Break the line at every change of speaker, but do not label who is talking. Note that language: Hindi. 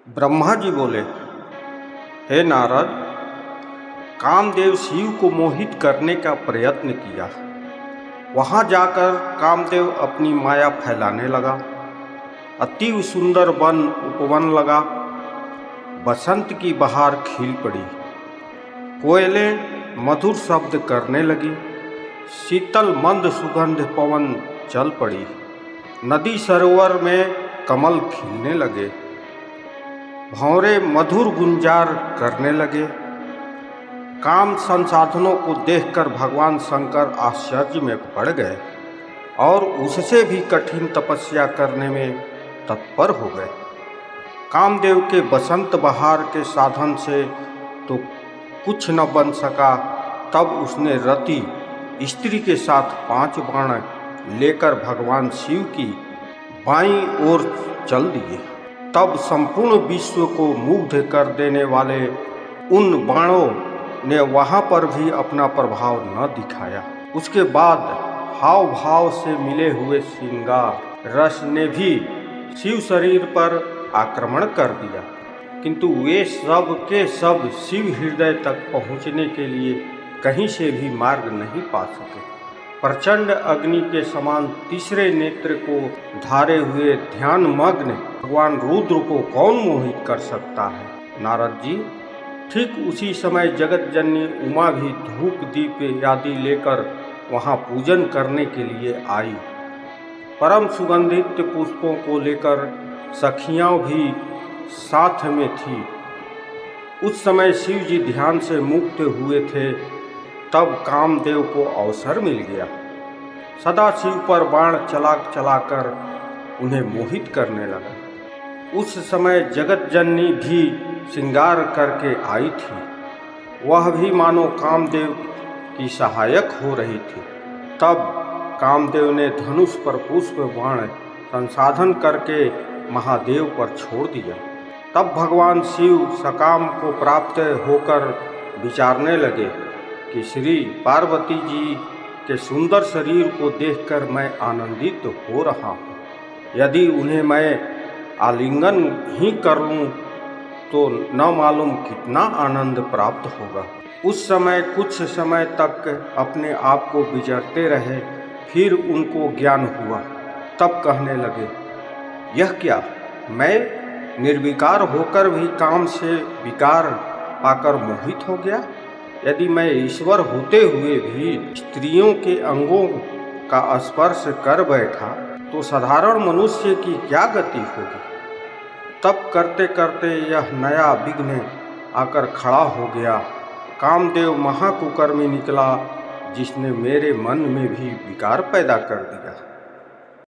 ब्रह्मा जी बोले, हे नारद, कामदेव शिव को मोहित करने का प्रयत्न किया। वहां जाकर कामदेव अपनी माया फैलाने लगा। अति सुंदर वन उपवन लगा। बसंत की बहार खिल पड़ी। कोयलें मधुर शब्द करने लगी। शीतल मंद सुगंध पवन चल पड़ी। नदी सरोवर में कमल खिलने लगे। भंवरे मधुर गुंजार करने लगे। काम संसाधनों को देखकर भगवान शंकर आश्चर्य में पड़ गए और उससे भी कठिन तपस्या करने में तत्पर हो गए। कामदेव के बसंत बहार के साधन से तो कुछ न बन सका। तब उसने रति स्त्री के साथ 5 बाण लेकर भगवान शिव की बाईं ओर चल दिए। तब संपूर्ण विश्व को मुग्ध कर देने वाले उन बाणों ने वहां पर भी अपना प्रभाव न दिखाया। उसके बाद हाव भाव से मिले हुए श्रृंगार रस ने भी शिव शरीर पर आक्रमण कर दिया, किंतु वे सब के सब शिव हृदय तक पहुंचने के लिए कहीं से भी मार्ग नहीं पा सके। प्रचंड अग्नि के समान तीसरे नेत्र को धारे हुए ध्यान मग्न भगवान रुद्र को कौन मोहित कर सकता है? नारद जी, ठीक उसी समय जगत जननी उमा भी धूप दीप आदि लेकर वहां पूजन करने के लिए आई। परम सुगंधित पुष्पों को लेकर सखियां भी साथ में थी। उस समय शिव जी ध्यान से मुक्त हुए थे। तब कामदेव को अवसर मिल गया। सदा शिव पर बाण चलाकर उन्हें मोहित करने लगा। उस समय जगत जननी भी श्रृंगार करके आई थी। वह भी मानो कामदेव की सहायक हो रही थी। तब कामदेव ने धनुष पर पुष्प बाण संसाधन करके महादेव पर छोड़ दिया। तब भगवान शिव सकाम को प्राप्त होकर विचारने लगे कि श्री पार्वती जी के सुंदर शरीर को देखकर मैं आनंदित हो रहा हूँ। यदि उन्हें मैं आलिंगन ही कर लूँ तो न मालूम कितना आनंद प्राप्त होगा। उस समय कुछ समय तक अपने आप को विचरते रहे। फिर उनको ज्ञान हुआ। तब कहने लगे, यह क्या, मैं निर्विकार होकर भी काम से विकार पाकर मोहित हो गया? यदि मैं ईश्वर होते हुए भी स्त्रियों के अंगों का स्पर्श कर बैठा तो साधारण मनुष्य की क्या गति होगी? तब करते करते यह नया विघ्न आकर खड़ा हो गया। कामदेव महाकुकर्मी निकला, जिसने मेरे मन में भी विकार पैदा कर दिया।